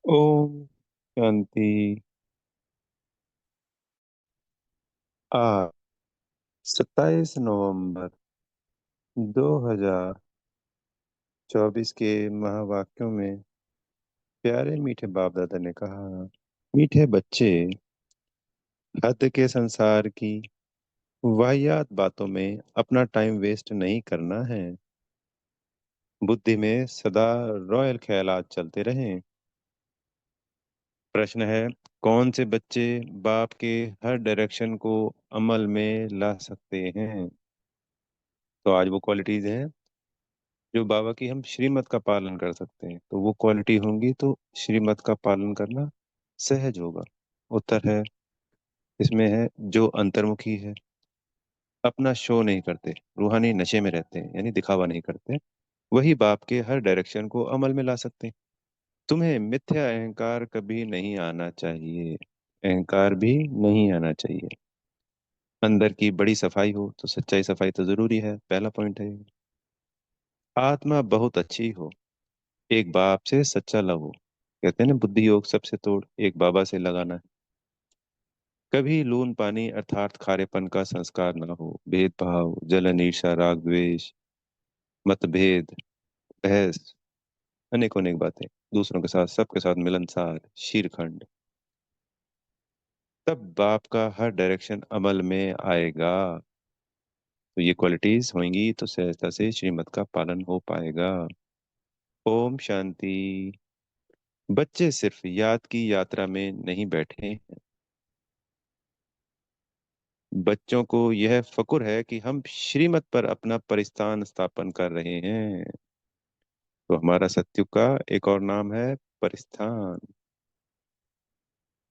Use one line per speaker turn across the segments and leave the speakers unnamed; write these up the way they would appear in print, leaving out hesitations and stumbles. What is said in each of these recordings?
ओम शांति। आज 27 नवंबर 2024 के महावाक्यों में प्यारे मीठे बाप दादा ने कहा, मीठे बच्चे, हद के संसार की वाहियात बातों में अपना टाइम वेस्ट नहीं करना है। बुद्धि में सदा रॉयल ख्यालात चलते रहें। प्रश्न है, कौन से बच्चे बाप के हर डायरेक्शन को अमल में ला सकते हैं? तो आज वो क्वालिटीज हैं जो बाबा की हम श्रीमत का पालन कर सकते हैं। तो वो क्वालिटी होंगी तो श्रीमत का पालन करना सहज होगा। उत्तर है, इसमें है जो अंतर्मुखी है, अपना शो नहीं करते, रूहानी नशे में रहते हैं, यानी दिखावा नहीं करते, वही बाप के हर डायरेक्शन को अमल में ला सकते हैं। तुम्हें मिथ्या अहंकार कभी नहीं आना चाहिए। अहंकार भी नहीं आना चाहिए। अंदर की बड़ी सफाई हो तो सच्चाई सफाई तो जरूरी है, पहला पॉइंट है। आत्मा बहुत अच्छी हो, एक बाप से सच्चा लव हो। कहते हैं ना, बुद्धि योग सबसे तोड़ एक बाबा से लगाना है। कभी लून पानी अर्थात खारेपन का संस्कार ना हो, भेदभाव, जलन, ईर्ष्या, राग, द्वेष, मतभेद, बहस, अनेक अनेक बातें, दूसरों के साथ सबके साथ मिलनसार, शीरखंड, तब बाप का हर डायरेक्शन अमल में आएगा। तो ये क्वालिटीज होंगी तो सहजता से श्रीमत का पालन हो पाएगा। ओम शांति। बच्चे सिर्फ याद की यात्रा में नहीं बैठे हैं। बच्चों को यह फकुर है कि हम श्रीमत पर अपना परिस्थान स्थापन कर रहे हैं। तो हमारा सत्युग का एक और नाम है परिस्थान।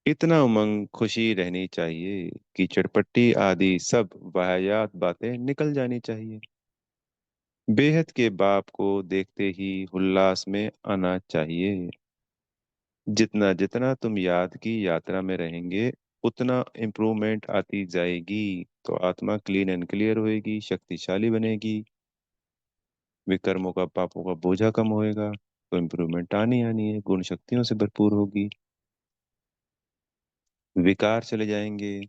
इतना उमंग खुशी रहनी चाहिए कि चटपटी आदि सब वाहियात बातें निकल जानी चाहिए। बेहद के बाप को देखते ही उल्लास में आना चाहिए। जितना जितना तुम याद की यात्रा में रहेंगे उतना इम्प्रूवमेंट आती जाएगी। तो आत्मा क्लीन एंड क्लियर होएगी, शक्तिशाली बनेगी, विकर्मों का पापों का बोझा कम होएगा, तो इम्प्रूवमेंट आनी आनी है, गुण शक्तियों से भरपूर होगी, विकार चले जाएंगे,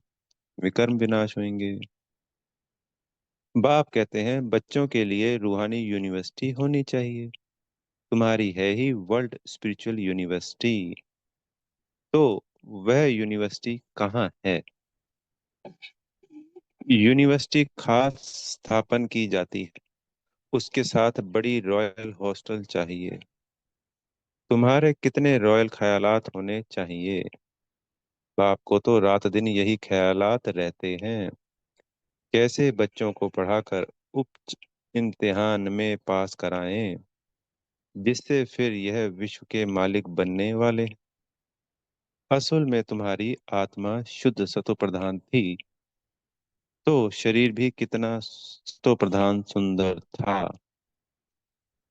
विकर्म विनाश होंगे। बाप कहते हैं बच्चों के लिए रूहानी यूनिवर्सिटी होनी चाहिए। तुम्हारी है ही वर्ल्ड स्पिरिचुअल यूनिवर्सिटी। तो वह यूनिवर्सिटी कहाँ है? यूनिवर्सिटी खास स्थापन की जाती है, उसके साथ बड़ी रॉयल हॉस्टल चाहिए। तुम्हारे कितने रॉयल ख्यालात होने चाहिए? बाप को तो रात दिन यही ख्यालात रहते हैं। कैसे बच्चों को पढ़ाकर उच्च इम्तिहान में पास कराएं, जिससे फिर यह विश्व के मालिक बनने वाले हैं। असल में तुम्हारी आत्मा शुद्ध सतो प्रधान थी, तो शरीर भी कितना सतो प्रधान सुंदर था।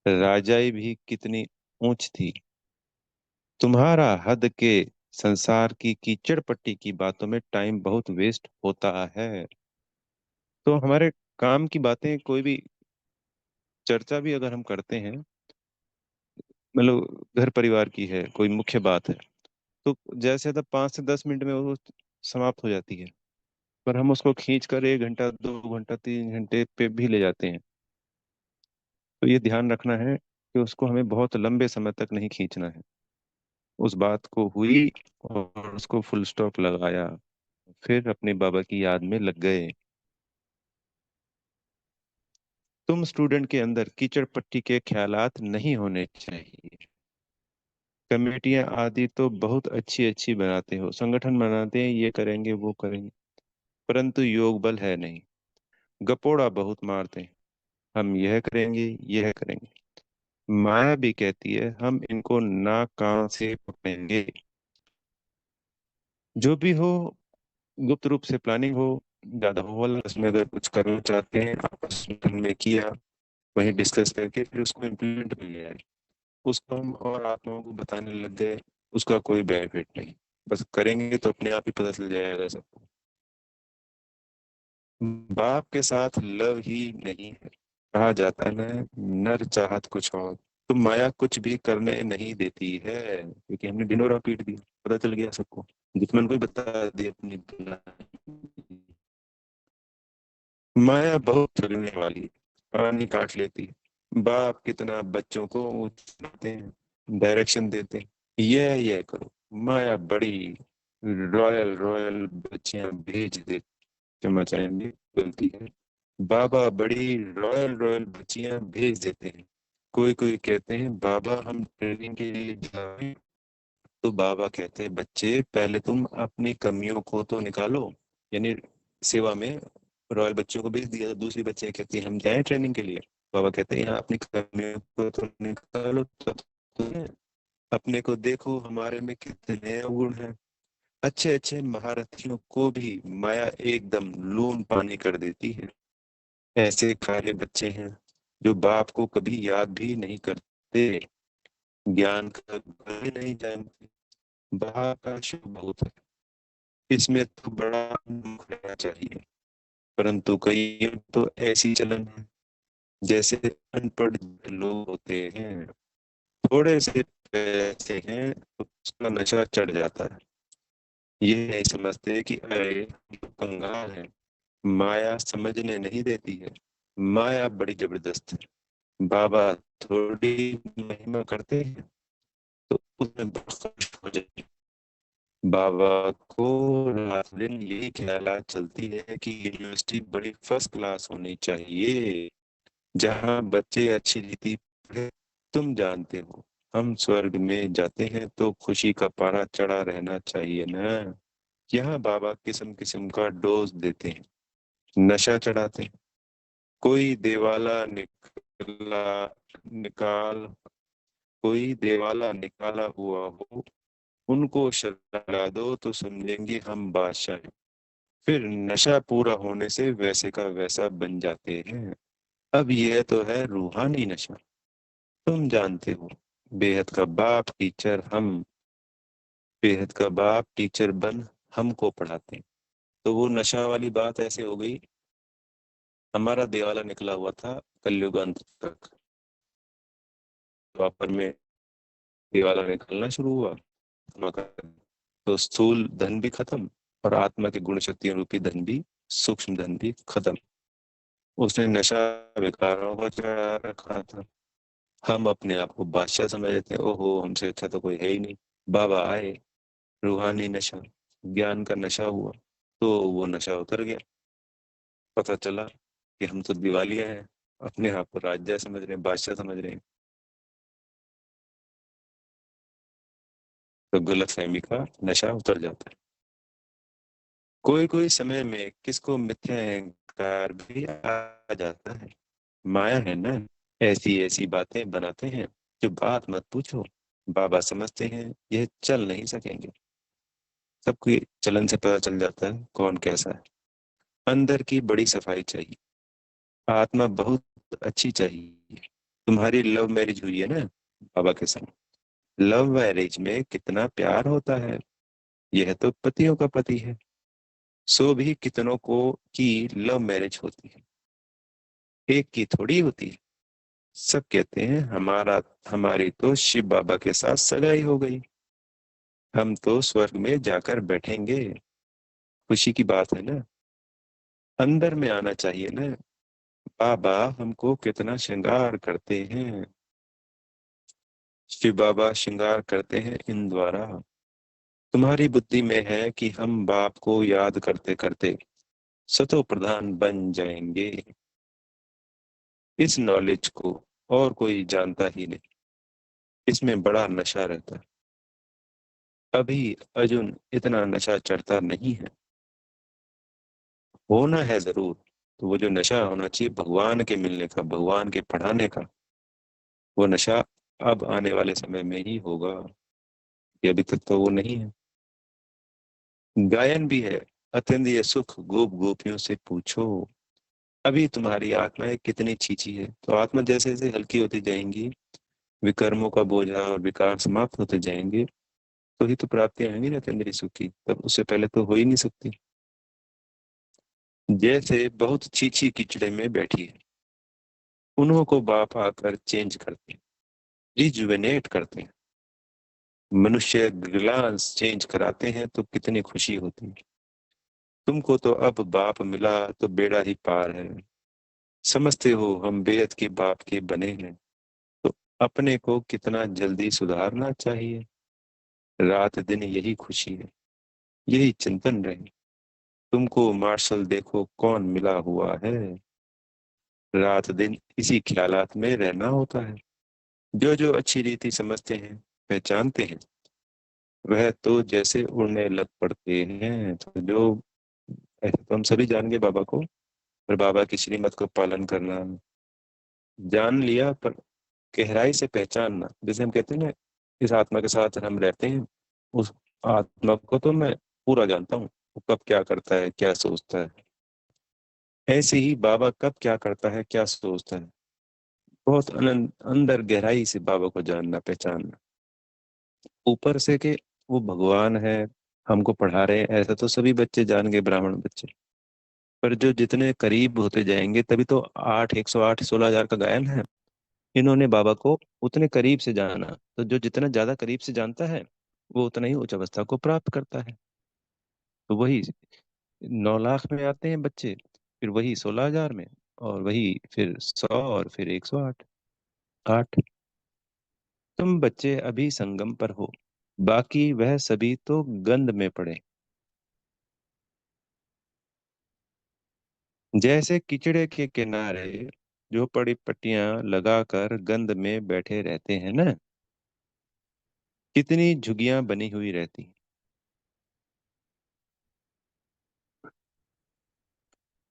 राजाई भी कितनी ऊंच थी। तुम्हारा हद के संसार की कीचड़ पट्टी की बातों में टाइम बहुत वेस्ट होता है। तो हमारे काम की बातें कोई भी चर्चा भी अगर हम करते हैं, मतलब घर परिवार की है, कोई मुख्य बात है, तो जैसे तो 5 से 10 मिनट में वो समाप्त हो जाती है। पर हम उसको खींच कर 1 घंटा 2 घंटा 3 घंटे पे भी ले जाते हैं। तो ये ध्यान रखना है कि उसको हमें बहुत लंबे समय तक नहीं खींचना है। उस बात को हुई और उसको फुल स्टॉप लगाया, फिर अपने बाबा की याद में लग गए। तुम स्टूडेंट के अंदर कीचड़ पट्टी के ख्यालात नहीं होने चाहिए। कमेटियां आदि तो बहुत अच्छी अच्छी बनाते हो, संगठन बनाते हैं, ये करेंगे वो करेंगे, परंतु योग बल है नहीं। गपोड़ा बहुत मारते हैं, हम यह करेंगे यह करेंगे। माया भी कहती है हम इनको नाक कान से पकड़ेंगे। जो भी हो, गुप्त रूप से प्लानिंग हो, ज्यादा हो वाला उसमें अगर कुछ करना चाहते हैं आपस में किया, वहीं डिस्कस करके फिर उसको इम्प्लीमेंट में ले आए। उसको हम और आत्माओं को बताने लग गए, उसका कोई बेनिफिट नहीं। बस करेंगे तो अपने आप ही पता चल जाएगा सबको। बाप के साथ लव ही नहीं है। कहा जाता है ना, नर चाहत कुछ और। तो माया कुछ भी करने नहीं देती है, क्योंकि हमने ढिंडोरा पीट दिया, पता चल गया सबको, दुश्मन को ही बता दिया अपनी भलाई। माया बहुत चलने वाली है, पानी काट लेती है। बाप कितना बच्चों को उठाते हैं, डायरेक्शन देते हैं, ये करो। माया बड़ी रॉयल रॉयल बच्चियां भेज दे, क्षमा चाहेंगे, गलती है। बाबा बड़ी रॉयल रॉयल बच्चियां भेज देते हैं। कोई कोई कहते हैं बाबा हम ट्रेनिंग के लिए जा रहे हैं। तो बाबा कहते हैं बच्चे पहले तुम अपनी कमियों को तो निकालो, यानी सेवा में रॉयल बच्चों को भेज दिया, तो दूसरी बच्चियां कहती हैं हम जाएं ट्रेनिंग के लिए। बाबा कहते हैं यहाँ अपनी कमियों को तो निकालो, तो तुम्हें अपने को देखो हमारे में कितने गुण हैं। अच्छे अच्छे महारथियों को भी माया एकदम लून पानी कर देती है। ऐसे काले बच्चे हैं जो बाप को कभी याद भी नहीं करते, ज्ञान का घर ही नहीं जानते। बाप का शुभ बहुत है, इसमें तो बड़ा मुख रहना चाहिए। परंतु कई तो ऐसी चलन है जैसे अनपढ़ लोग होते हैं, थोड़े से पैसे हैं तो उसका नशा चढ़ जाता है। ये नहीं समझते कि अरे हम तो कंगाल हैं, माया समझने नहीं देती है। माया बड़ी जबरदस्त है। बाबा थोड़ी महिमा करते हैं तो उसमें बहुत खुश हो जाते हैं। बाबा को रात दिन यही ख्यालात चलती है कि यूनिवर्सिटी बड़ी फर्स्ट क्लास होनी चाहिए, जहाँ बच्चे अच्छी रीति पढ़े। तुम जानते हो हम स्वर्ग में जाते हैं तो खुशी का पारा चढ़ा रहना चाहिए ना। यहाँ बाबा किस्म किस्म का डोज देते हैं, नशा चढ़ाते हैं। कोई देवाला निकला निकाल कोई देवाला निकाला हुआ हो, उनको शर्रा दो तो समझेंगे हम बादशाह हैं। फिर नशा पूरा होने से वैसे का वैसा बन जाते हैं। अब यह तो है रूहानी नशा। तुम जानते हो बेहद का बाप टीचर बन हमको पढ़ाते हैं। तो वो नशा वाली बात ऐसे हो गई, हमारा देवाला निकला हुआ था कलयुग अंत तक। द्वापर में देवाला निकलना शुरू हुआ, आत्मा का। तो स्थूल धन भी खत्म और आत्मा के गुण शक्तियों रूपी धन भी, सूक्ष्म धन भी खत्म। उसने नशा विकारों को चढ़ा रखा था। हम अपने आप को बादशाह समझ लेते हैं, ओहो हमसे अच्छा तो कोई है ही नहीं। बाबा आए, रूहानी नशा, ज्ञान का नशा हुआ, तो वो नशा उतर गया। पता चला कि हम तो दिवालिया हैं, अपने आप को राजा समझ रहे हैं, बादशाह समझ रहे हैं। तो गलत फहमी का नशा उतर जाता है। कोई कोई समय में किसको मिथ्या अहंकार भी आ जाता है। माया है ना, ऐसी ऐसी बातें बनाते हैं जो बात मत पूछो। बाबा समझते हैं यह चल नहीं सकेंगे। सबकी चलन से पता चल जाता है कौन कैसा है। अंदर की बड़ी सफाई चाहिए, आत्मा बहुत अच्छी चाहिए। तुम्हारी लव मैरिज हुई है ना बाबा के साथ, लव मैरिज में कितना प्यार होता है। यह तो पतियों का पति है, सो भी कितनों को की लव मैरिज होती है, एक की थोड़ी होती है। सब कहते हैं हमारी तो शिव बाबा के साथ सगाई हो गई, हम तो स्वर्ग में जाकर बैठेंगे। खुशी की बात है ना, अंदर में आना चाहिए ना। बाबा हमको कितना श्रृंगार करते हैं, शिव बाबा श्रृंगार करते हैं इन द्वारा। तुम्हारी बुद्धि में है कि हम बाप को याद करते करते सतो प्रधान बन जाएंगे। इस नॉलेज को और कोई जानता ही नहीं, इसमें बड़ा नशा रहता है। अभी अर्जुन इतना नशा चढ़ता नहीं है, होना है जरूर। तो वो जो नशा होना चाहिए भगवान के मिलने का, भगवान के पढ़ाने का, वो नशा अब आने वाले समय में ही होगा। ये अभी तक तो वो नहीं है। गायन भी है, अत्यंत सुख गोप गोपियों से पूछो। अभी तुम्हारी आत्माएं कितनी छींची है, तो आत्मा जैसे जैसे हल्की होती जाएंगी, विकर्मों का बोझा और विकार समाप्त होते जाएंगे, तो ही तो प्राप्तियां आएंगी ना अत्यंत सुख की। तब उससे पहले तो हो ही नहीं सकती। जैसे बहुत छीछी कीचड़े में बैठी है, उन्हों को बाप आकर चेंज करते हैं। रिजुवेनेट करते हैं। मनुष्य ग्लास चेंज कराते हैं तो कितनी खुशी होती है। तुमको तो अब बाप मिला तो बेड़ा ही पार है। समझते हो हम बेहद के बाप के बने हैं, तो अपने को कितना जल्दी सुधारना चाहिए। रात दिन यही खुशी है, यही चिंतन रहे। तुमको मार्शल देखो कौन मिला हुआ है। रात दिन इसी ख्यालात में रहना होता है। जो जो अच्छी रीति समझते हैं, पहचानते हैं, वह तो जैसे उड़ने लग पड़ते हैं। तो जो ऐसे तो हम सभी जान गए बाबा को, पर बाबा की श्रीमत को पालन करना, जान लिया पर गहराई से पहचानना। जैसे हम कहते हैं ना, इस आत्मा के साथ हम रहते हैं, उस आत्मा को तो मैं पूरा जानता हूँ, वो कब क्या करता है, क्या सोचता है। ऐसे ही बाबा कब क्या करता है, क्या सोचता है, बहुत अंदर गहराई से बाबा को जानना, पहचानना। ऊपर से कि वो भगवान है, हमको पढ़ा रहे हैं, ऐसा तो सभी बच्चे जान गए, ब्राह्मण बच्चे। पर जो जितने करीब होते जाएंगे, तभी तो 108 16,000 का गायन है। इन्होंने बाबा को उतने करीब से जाना, तो जो जितना ज्यादा करीब से जानता है, वो उतना ही उच्च अवस्था को प्राप्त करता है। तो वही 9 लाख में आते हैं बच्चे, फिर वही 16,000 में, और वही फिर 100, और फिर 108। 8। तुम बच्चे अभी संगम पर हो, बाकी वह सभी तो गंध में पड़े। जैसे कीचड़े के किनारे जो पड़ी पट्टियां लगाकर गंध में बैठे रहते हैं ना, कितनी झुगियां बनी हुई रहती।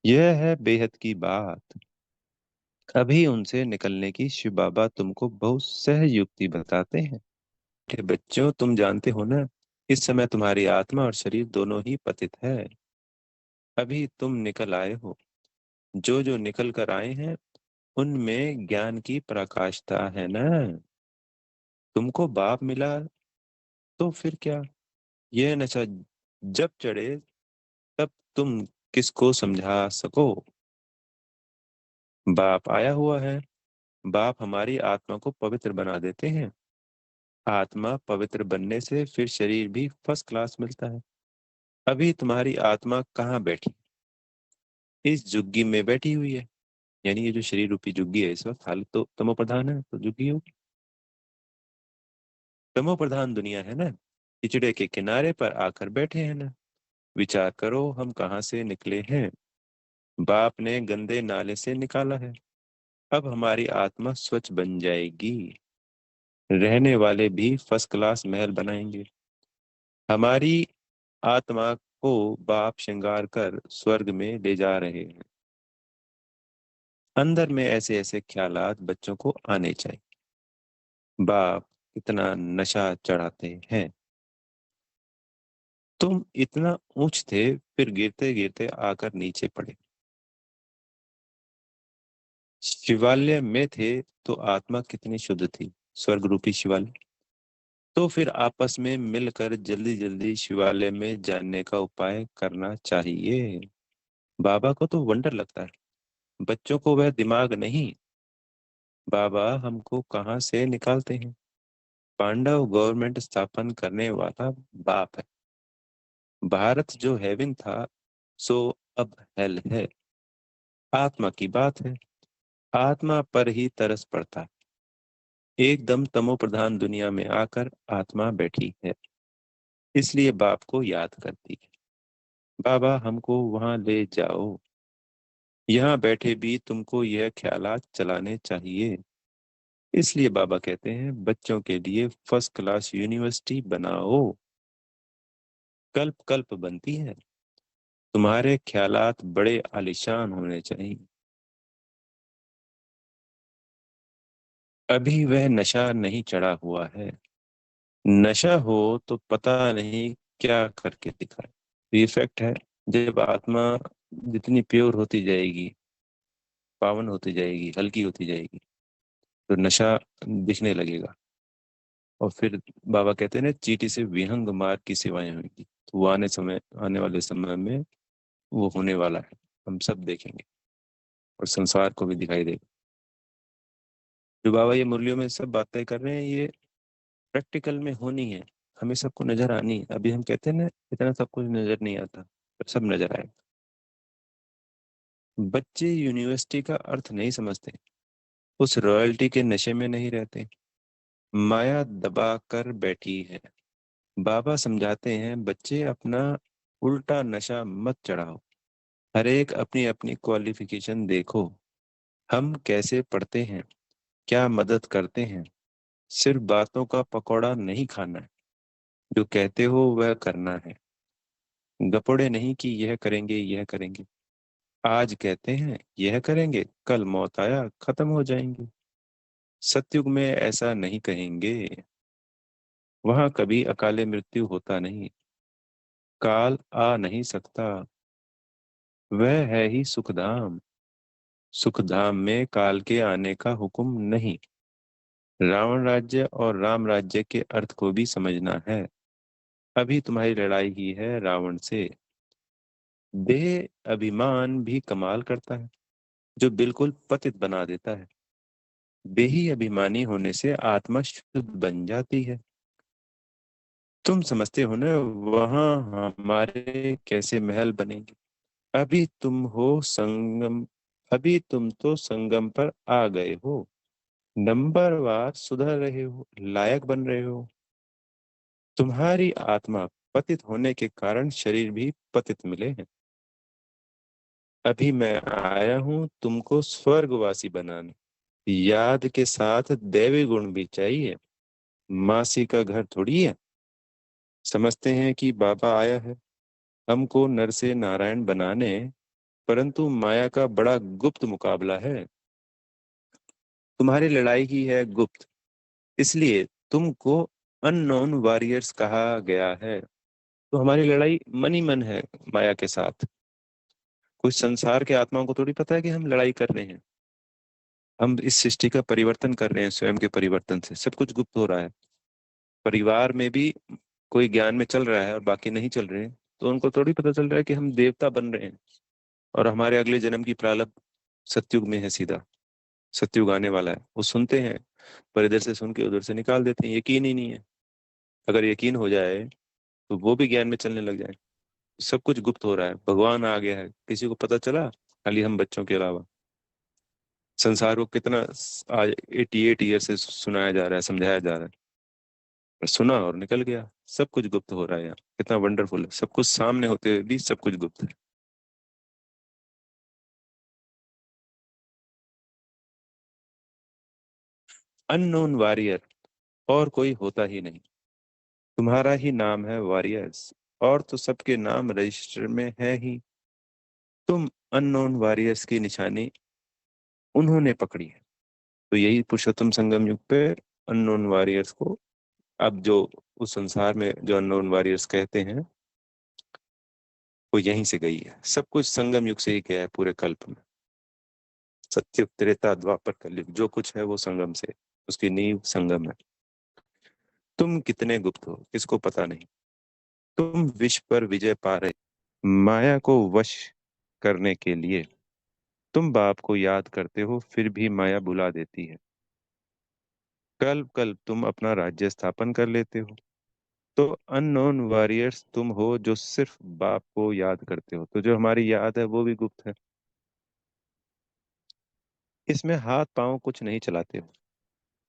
यह है बेहद की बात। अभी उनसे निकलने की शिव बाबा तुमको बहुत सहज युक्ति बताते हैं कि बच्चों, तुम जानते हो ना, इस समय तुम्हारी आत्मा और शरीर दोनों ही पतित है। अभी तुम निकल आए हो। जो जो निकल कर आए हैं, उनमें ज्ञान की प्रकाशता है ना। तुमको बाप मिला, तो फिर क्या, यह नशा जब चढ़े, तब तुम किसको समझा सको। बाप आया हुआ है। बाप हमारी आत्मा को पवित्र बना देते हैं। आत्मा पवित्र बनने से फिर शरीर भी फर्स्ट क्लास मिलता है। अभी तुम्हारी आत्मा कहाँ बैठी, इस जुग्गी में बैठी हुई है। यानी ये जो शरीर रूपी जुग्गी है, इस वक्त हालत तो तमो प्रधान है, तो जुग्गी हो। तमो प्रधान दुनिया है ना, पिछड़े के किनारे पर आकर बैठे हैं ना। विचार करो हम कहाँ से निकले हैं। बाप ने गंदे नाले से निकाला है। अब हमारी आत्मा स्वच्छ बन जाएगी। रहने वाले भी फर्स्ट क्लास महल बनाएंगे। हमारी आत्मा को बाप श्रृंगार कर स्वर्ग में ले जा रहे हैं। अंदर में ऐसे ऐसे ख्यालात बच्चों को आने चाहिए। बाप इतना नशा चढ़ाते हैं। तुम इतना ऊंच थे, फिर गिरते गिरते आकर नीचे पड़े। शिवालय में थे तो आत्मा कितनी शुद्ध थी, स्वर्ग रूपी शिवालय। तो फिर आपस में मिलकर जल्दी जल्दी शिवालय में जानने का उपाय करना चाहिए। बाबा को तो वंडर लगता है, बच्चों को वह दिमाग नहीं। बाबा हमको कहाँ से निकालते हैं। पांडव गवर्नमेंट स्थापन करने वाला बाप है। भारत जो हेवन था, सो अब हेल है। आत्मा की बात है। आत्मा पर ही तरस पड़ता है। एकदम तमो प्रधान दुनिया में आकर आत्मा बैठी है, इसलिए बाप को याद करती है। बाबा हमको वहां ले जाओ। यहाँ बैठे भी तुमको यह ख्यालात चलाने चाहिए। इसलिए बाबा कहते हैं बच्चों के लिए फर्स्ट क्लास यूनिवर्सिटी बनाओ। कल्प कल्प बनती है। तुम्हारे ख्यालात बड़े आलीशान होने चाहिए। अभी वह नशा नहीं चढ़ा हुआ है। नशा हो तो पता नहीं क्या करके दिखाए। इफेक्ट है। जब आत्मा जितनी प्योर होती जाएगी, पावन होती जाएगी, हल्की होती जाएगी, तो नशा दिखने लगेगा। और फिर बाबा कहते हैं ना, चींटी से विहंग मार्ग की सेवाएं होंगी। तो वो आने वाले समय में वो होने वाला है। हम सब देखेंगे, और संसार को भी दिखाई देगा। जो बाबा ये मुरलियों में सब बातें कर रहे हैं, ये प्रैक्टिकल में होनी है, हमें सबको नजर आनी है। अभी हम कहते हैं ना, इतना सब कुछ नजर नहीं आता, पर सब नजर आए। बच्चे यूनिवर्सिटी का अर्थ नहीं समझते, उस रॉयल्टी के नशे में नहीं रहते। माया दबा कर बैठी है। बाबा समझाते हैं, बच्चे अपना उल्टा नशा मत चढ़ाओ। हर एक अपनी अपनी क्वालिफिकेशन देखो। हम कैसे पढ़ते हैं, क्या मदद करते हैं। सिर्फ बातों का पकौड़ा नहीं खाना है, जो कहते हो वह करना है। गपोड़े नहीं कि यह करेंगे यह करेंगे। आज कहते हैं यह करेंगे, कल मौत आया खत्म हो जाएंगे। सतयुग में ऐसा नहीं कहेंगे। वहां कभी अकाले मृत्यु होता नहीं। काल आ नहीं सकता। वह है ही सुखधाम। सुखधाम में काल के आने का हुक्म नहीं। रावण राज्य और राम राज्य के अर्थ को भी समझना है। अभी तुम्हारी लड़ाई ही है रावण से। देह अभिमान भी कमाल करता है, जो बिल्कुल पतित बना देता है। देही अभिमानी होने से आत्मा शुद्ध बन जाती है। तुम समझते हो ना, वहां हमारे कैसे महल बनेंगे। अभी तुम हो संगम। अभी तुम तो संगम पर आ गए हो। नंबरवार सुधर रहे हो, लायक बन रहे हो। तुम्हारी आत्मा पतित होने के कारण शरीर भी पतित मिले हैं। अभी मैं आया हूं तुमको स्वर्गवासी बनाने। याद के साथ दैवी गुण भी चाहिए। मासी का घर थोड़ी है। समझते हैं कि बाबा आया है हमको नर से नारायण बनाने, परंतु माया का बड़ा गुप्त मुकाबला है। तुम्हारी लड़ाई ही है गुप्त, इसलिए तुमको अननोन वॉरियर्स कहा गया है। तो हमारी लड़ाई मन ही मन है माया के साथ। कोई संसार के आत्माओं को थोड़ी पता है कि हम लड़ाई कर रहे हैं। हम इस सृष्टि का परिवर्तन कर रहे हैं, स्वयं के परिवर्तन से सब कुछ गुप्त हो रहा है। परिवार में भी कोई ज्ञान में चल रहा है और बाकी नहीं चल रहे हैं, तो उनको थोड़ी पता चल रहा है कि हम देवता बन रहे हैं और हमारे अगले जन्म की प्रारब्ध सतयुग में है सीधा। सतयुग आने वाला है, वो सुनते हैं, पर इधर से सुन के उधर से निकाल देते हैं, यकीन ही नहीं है। अगर यकीन हो जाए तो वो भी ज्ञान में चलने लग जाए। सब कुछ गुप्त हो रहा है, भगवान आ गया है, किसी को पता चला? खाली हम बच्चों के अलावा। संसार को कितना आज 88 ईयर से सुनाया जा रहा है, समझाया जा रहा है, पर सुना और निकल गया। सब कुछ गुप्त हो रहा है यार, कितना वंडरफुल है, सब कुछ सामने होते हुए भी सब कुछ गुप्त है। अननोन वॉरियर और कोई होता ही नहीं। तुम्हारा ही नाम है वॉरियर्स, और तो सबके नाम रजिस्टर में है ही। तुम अननोन वॉरियर्स की निशानी उन्होंने पकड़ी है। तो यही पुरुषोत्तम संगम युग पे अननोन वॉरियर्स को, अब जो उस संसार में जो अननोन वॉरियर्स कहते हैं, वो यहीं से गई है। सब कुछ संगम युग से ही गया है पूरे कल्प में। सत्य त्रेता द्वापर कलयुग जो कुछ है वो संगम से, उसकी नींव संगम है। तुम कितने गुप्त हो किसको पता नहीं। तुम विश्व पर विजय पा रहे। माया को वश करने के लिए तुम बाप को याद करते हो, फिर भी माया बुला देती है। कल कल तुम अपना राज्य स्थापन कर लेते हो। तो अननोन वॉरियर्स तुम हो जो सिर्फ बाप को याद करते हो, तो जो हमारी याद है वो भी गुप्त है। इसमें हाथ पांव कुछ नहीं चलाते हो।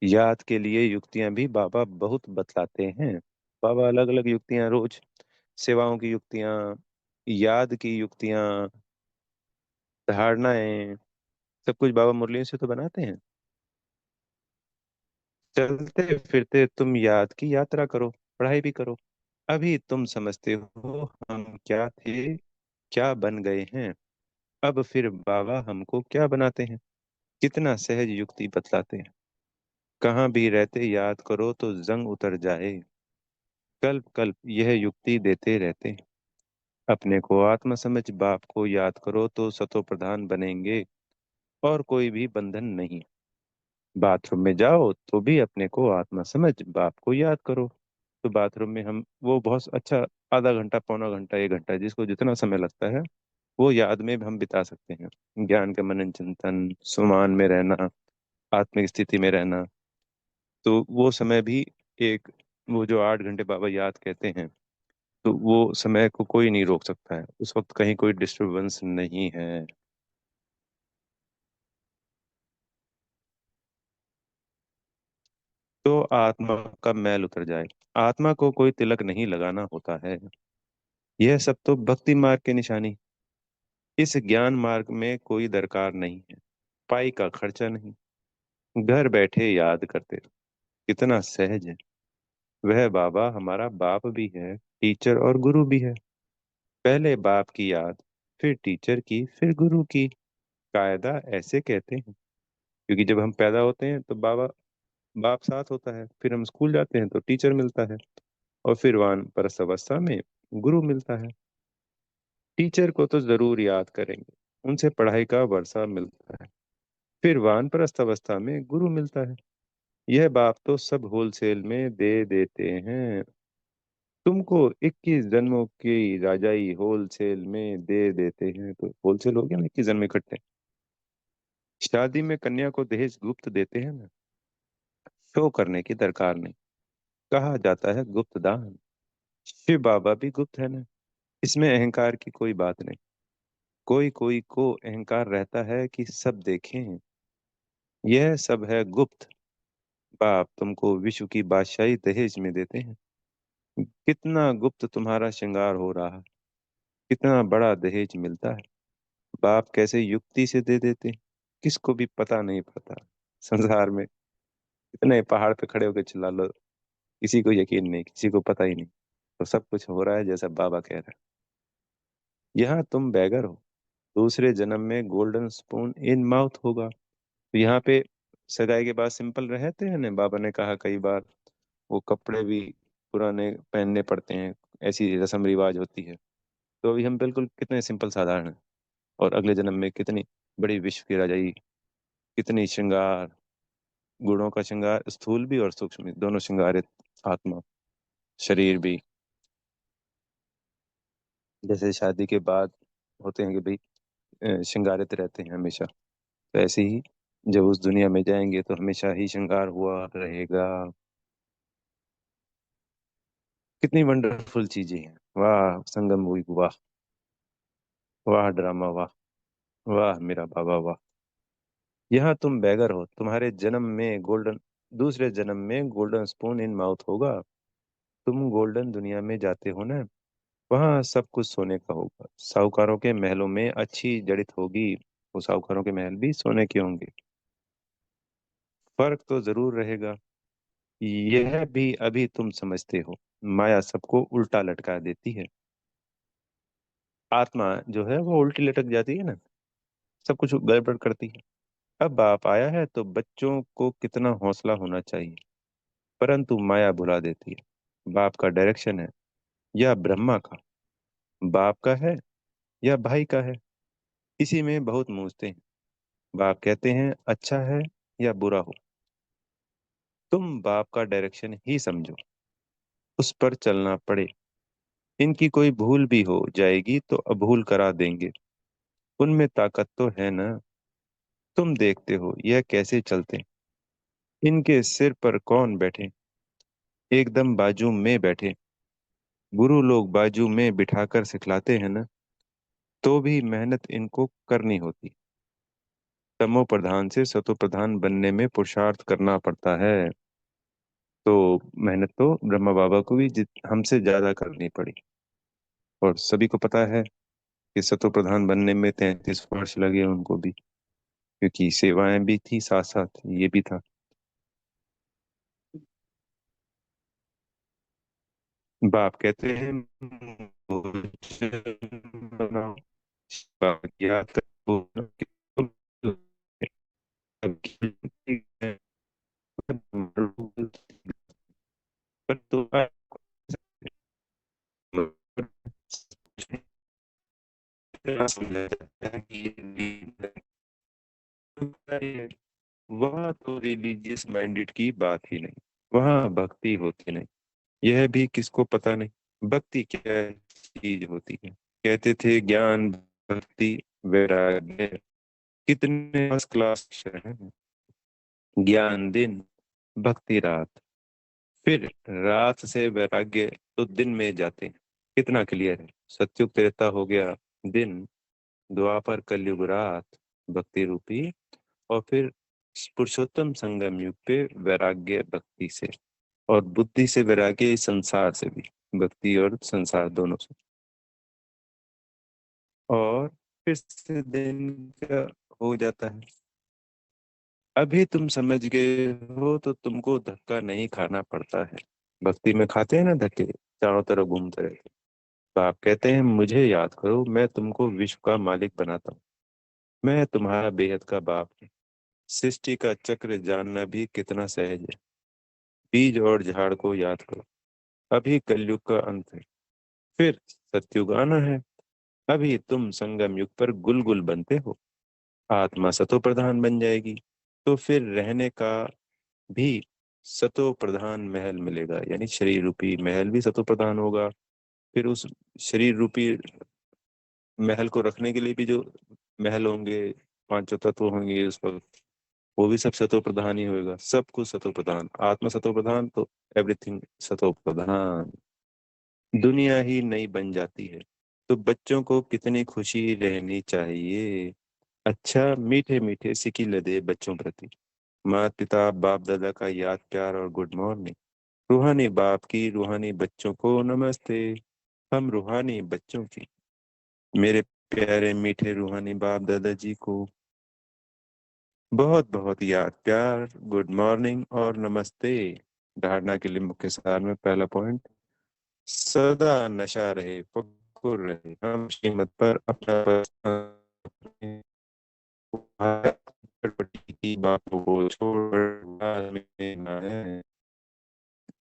याद के लिए युक्तियां भी बाबा बहुत बतलाते हैं। बाबा अलग अलग युक्तियां रोज, सेवाओं की युक्तियां, याद की युक्तियां, धारणाएं, सब कुछ बाबा मुरलियों से तो बनाते हैं। चलते फिरते तुम याद की यात्रा करो, पढ़ाई भी करो। अभी तुम समझते हो हम क्या थे, क्या बन गए हैं। अब फिर बाबा हमको क्या बनाते हैं। कितना सहज युक्ति बतलाते हैं। कहाँ भी रहते याद करो तो जंग उतर जाए। कल्प कल्प यह युक्ति देते रहते हैं। अपने को आत्मा समझ बाप को याद करो तो सतो प्रधान बनेंगे, और कोई भी बंधन नहीं। बाथरूम में जाओ तो भी अपने को आत्मा समझ बाप को याद करो। तो बाथरूम में हम वो बहुत अच्छा आधा घंटा, पौना घंटा, 1 घंटा, जिसको जितना समय लगता है वो याद में हम बिता सकते हैं। ज्ञान का मनन चिंतन, सुमान में रहना, आत्मिक स्थिति में रहना। तो वो समय भी एक, वो जो 8 घंटे बाबा याद कहते हैं, तो वो समय को कोई नहीं रोक सकता है, उस वक्त कहीं कोई डिस्टरबेंस नहीं है। तो आत्मा का मैल उतर जाए। आत्मा को कोई तिलक नहीं लगाना होता है। यह सब तो भक्ति मार्ग के निशानी। इस ज्ञान मार्ग में कोई दरकार नहीं है, पाई का खर्चा नहीं। घर बैठे याद करते रहो, कितना सहज है। वह बाबा हमारा बाप भी है, टीचर और गुरु भी है। पहले बाप की याद, फिर टीचर की, फिर गुरु की। कायदा ऐसे कहते हैं, क्योंकि जब हम पैदा होते हैं तो बाबा बाप साथ होता है, फिर हम स्कूल जाते हैं तो टीचर मिलता है, और फिर वानप्रस्थ अवस्था में गुरु मिलता है। टीचर को तो जरूर याद करेंगे, उनसे पढ़ाई का वर्षा मिलता है। फिर वानप्रस्थ अवस्था में गुरु मिलता है। यह बाप तो सब होलसेल में दे देते हैं। तुमको 21 जन्मों की राजाई होलसेल में दे देते हैं, तो होलसेल हो गया ना, 21 जन्म इकट्ठे। शादी में कन्या को दहेज गुप्त देते हैं ना, शो करने की दरकार नहीं। कहा जाता है गुप्त दान। शिव बाबा भी गुप्त है ना, इसमें अहंकार की कोई बात नहीं। कोई कोई को अहंकार रहता है कि सब देखें। यह सब है गुप्त। बाप तुमको विश्व की बादशाही दहेज में देते हैं। कितना गुप्त तुम्हारा श्रृंगार हो रहा है, कितना बड़ा दहेज मिलता है। बाप कैसे युक्ति से दे देते हैं, किसको भी पता नहीं पड़ता। संसार में इतने पहाड़ पे खड़े होकर चिल्ला लो, किसी को यकीन नहीं, किसी को पता ही नहीं। तो सब कुछ हो रहा है जैसा बाबा कह रहे हैं। यहाँ तुम बैगर हो, दूसरे जन्म में गोल्डन स्पून इन माउथ होगा। तो यहाँ पे सगाई के बाद सिंपल रहते हैं ना, बाबा ने कहा कई बार, वो कपड़े भी पुराने पहनने पड़ते हैं, ऐसी रस्म रिवाज होती है। तो अभी हम बिल्कुल कितने सिंपल साधारण हैं, और अगले जन्म में कितनी बड़ी विश्व की राजाई, कितनी श्रृंगार, गुणों का श्रृंगार, स्थूल भी और सूक्ष्म भी, दोनों श्रृंगारित आत्मा, शरीर भी। जैसे शादी के बाद होते हैं कि भाई श्रृंगारित रहते हैं हमेशा, तो ऐसे ही जब उस दुनिया में जाएंगे तो हमेशा ही श्रृंगार हुआ रहेगा। कितनी वंडरफुल चीजें हैं। वाह संगम मूवी, वाह, वाह ड्रामा, वाह, वाह मेरा बाबा, वाह। यहाँ तुम बैगर हो, तुम्हारे जन्म में गोल्डन, दूसरे जन्म में गोल्डन स्पून इन माउथ होगा। तुम गोल्डन दुनिया में जाते हो ना, वहाँ सब कुछ सोने का होगा। साहूकारों के महलों में अच्छी जड़ित होगी, वो साहूकारों के महल भी सोने के होंगे। फर्क तो जरूर रहेगा, यह भी अभी तुम समझते हो। माया सबको उल्टा लटका देती है। आत्मा जो है वो उल्टी लटक जाती है ना, सब कुछ गड़बड़ करती है। अब बाप आया है तो बच्चों को कितना हौसला होना चाहिए, परंतु माया भुला देती है। बाप का डायरेक्शन है या ब्रह्मा का, बाप का है या भाई का है, इसी में बहुत मूझते हैं। बाप कहते हैं अच्छा है या बुरा हो, तुम बाप का डायरेक्शन ही समझो, उस पर चलना पड़े। इनकी कोई भूल भी हो जाएगी तो अभूल करा देंगे, उनमें ताकत तो है ना। तुम देखते हो यह कैसे चलते, इनके सिर पर कौन बैठे, एकदम बाजू में बैठे। गुरु लोग बाजू में बिठाकर सिखलाते हैं ना, तो भी मेहनत इनको करनी होती। तमो प्रधान से सतो प्रधान बनने में पुरुषार्थ करना पड़ता है। तो मेहनत तो ब्रह्मा बाबा को भी हमसे ज्यादा करनी पड़ी। और सभी को पता है कि सतो प्रधान बनने में 33 वर्ष लगे उनको भी, क्योंकि सेवाएं भी थी, साथ साथ ये भी था। बाप कहते हैं भोजन बनाओ, बाप याद करो, पर तुम्हारा समझा जाता है कि ये नींद है। वहाँ तो रिलीजियस माइंडेड की बात ही नहीं, वहाँ भक्ति होती नहीं। यह भी किसको पता नहीं भक्ति क्या चीज होती है। कहते थे ज्ञान भक्ति वैराग्य, कितने फर्स्ट क्लास अक्षर हैं। ज्ञान दिन, भक्ति रात, फिर रात से वैराग्य तो दिन में जाते हैं। कितना क्लियर है। सतयुग त्रेता हो गया दिन, द्वापर कलयुग रात, भक्ति रूपी, और फिर पुरुषोत्तम संगम युग पे वैराग्य भक्ति से, और बुद्धि से वैराग्य इस संसार से भी, भक्ति और संसार दोनों से। और फिर से दिन का हो जाता है। अभी तुम समझ गए हो तो तुमको धक्का नहीं खाना पड़ता है। भक्ति में खाते हैं ना धक्के, चारों तरफ घूमते रहते। तो आप कहते हैं मुझे याद करो, मैं तुमको विश्व का मालिक बनाता हूँ, मैं तुम्हारा बेहद का बाप हूँ। सृष्टि का चक्र जानना भी कितना सहज है। बीज और झाड़ को याद करो, अभी कलयुग का अंत है, फिर सतयुग आना है। अभी तुम संगम युग पर गुलगुल बनते हो, आत्मा सतो प्रधान बन जाएगी, तो फिर रहने का भी सतो प्रधान महल मिलेगा, यानी शरीर रूपी महल भी सतो प्रधान होगा। फिर उस शरीर रूपी महल को रखने के लिए भी जो महल होंगे, पांचों तत्व होंगे उस पर, वो भी सब सतो प्रधान ही होएगा। सब कुछ सतो प्रधान, आत्मा सतो प्रधान, तो एवरीथिंग सतो प्रधान। दुनिया ही नई बन जाती है, तो बच्चों को कितनी खुशी रहनी चाहिए। अच्छा मीठे मीठे सिकी लदे बच्चों प्रति, माता पिता बाप दादा का याद प्यार और गुड मॉर्निंग। रूहानी बाप की रूहानी बच्चों को नमस्ते। हम रूहानी बच्चों की, मेरे प्यारे मीठे रूहानी बाप दादाजी को बहुत बहुत याद प्यार, गुड मॉर्निंग और नमस्ते। धारणा के लिए मुख्य सार में पहला पॉइंट, सदा नशा रहे फकुर रहे, हम श्रीमत पर अपना की बातों को छोड़ बाद में ना है।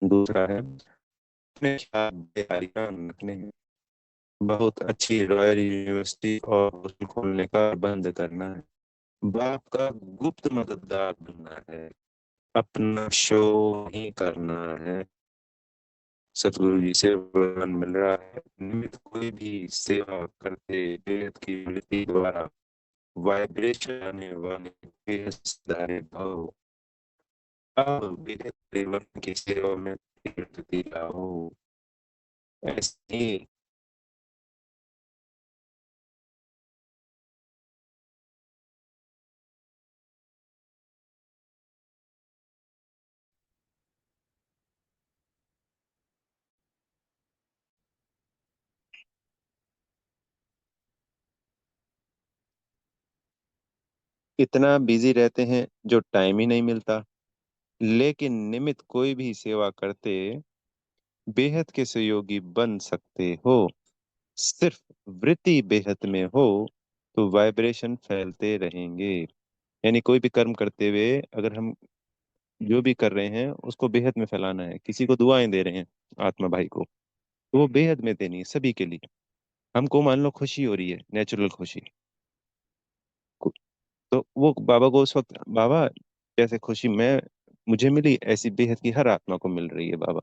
दूसरा है अपने साथ बेकारी का रखने हैं, बहुत अच्छी रॉयल यूनिवर्सिटी और हॉस्टल खोलने का बंद करना है, बाप का गुप्त मददगार बनना है, अपना शो ही करना है। सतगुरु जी से वरदान मिल रहा है, निमित्त कोई भी सेवा करते वेद की वृत्ति द्वारा वाइब्रेशन आने वाले धारे भाव, अब विधि परिवर्तन की सेवा में तीव्र दिया हो। ऐसे ही इतना बिजी रहते हैं जो टाइम ही नहीं मिलता, लेकिन निमित्त कोई भी सेवा करते बेहद के सहयोगी बन सकते हो। सिर्फ वृत्ति बेहद में हो तो वाइब्रेशन फैलते रहेंगे। यानी कोई भी कर्म करते हुए अगर हम जो भी कर रहे हैं उसको बेहद में फैलाना है, किसी को दुआएं दे रहे हैं आत्मा भाई को, तो वो बेहद में देनी है सभी के लिए। हमको मान लो खुशी हो रही है, नेचुरल खुशी, तो वो बाबा को उस वक्त, बाबा जैसे खुशी मैं मुझे मिली ऐसी बेहद की हर आत्मा को मिल रही है बाबा।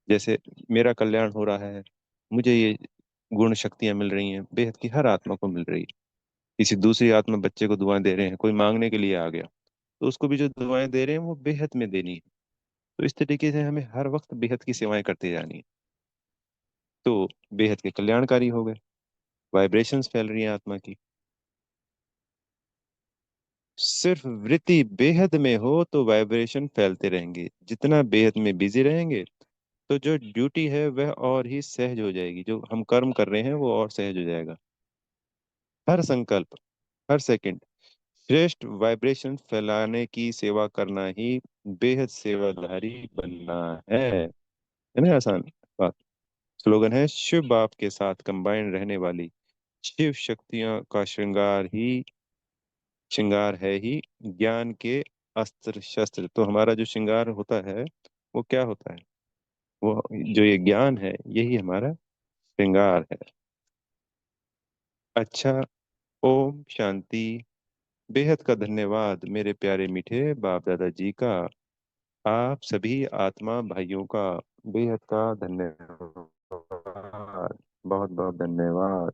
जैसे मेरा कल्याण हो रहा है, मुझे ये गुण शक्तियां मिल रही हैं, बेहद की हर आत्मा को मिल रही है। किसी दूसरी आत्मा बच्चे को दुआएं दे रहे हैं, कोई मांगने के लिए आ गया, तो उसको भी जो दुआएं दे रहे हैं वो बेहद में देनी है। तो इस तरीके से हमें हर वक्त बेहद की सेवाएं करते जानी है, तो बेहद के कल्याणकारी हो गए, वाइब्रेशंस फैल रही हैं आत्मा की। सिर्फ वृत्ति बेहद में हो तो वाइब्रेशन फैलते रहेंगे, जितना बेहद में बिजी रहेंगे तो जो ड्यूटी है वह और ही सहज हो जाएगी, जो हम कर्म कर रहे हैं वो और सहज हो जाएगा। हर संकल्प, हर सेकंड श्रेष्ठ वाइब्रेशन फैलाने की सेवा करना ही बेहद सेवाधारी बनना है ना आसान बात। स्लोगन है, शिव बाप के साथ कंबाइन रहने वाली शिव शक्तियां का श्रृंगार है ही ज्ञान के अस्त्र शस्त्र। तो हमारा जो श्रृंगार होता है वो क्या होता है, वो जो ये ज्ञान है यही हमारा श्रृंगार है। अच्छा, ओम शांति। बेहद का धन्यवाद मेरे प्यारे मीठे बाप दादाजी का, आप सभी आत्मा भाइयों का बेहद का धन्यवाद, बहुत बहुत धन्यवाद।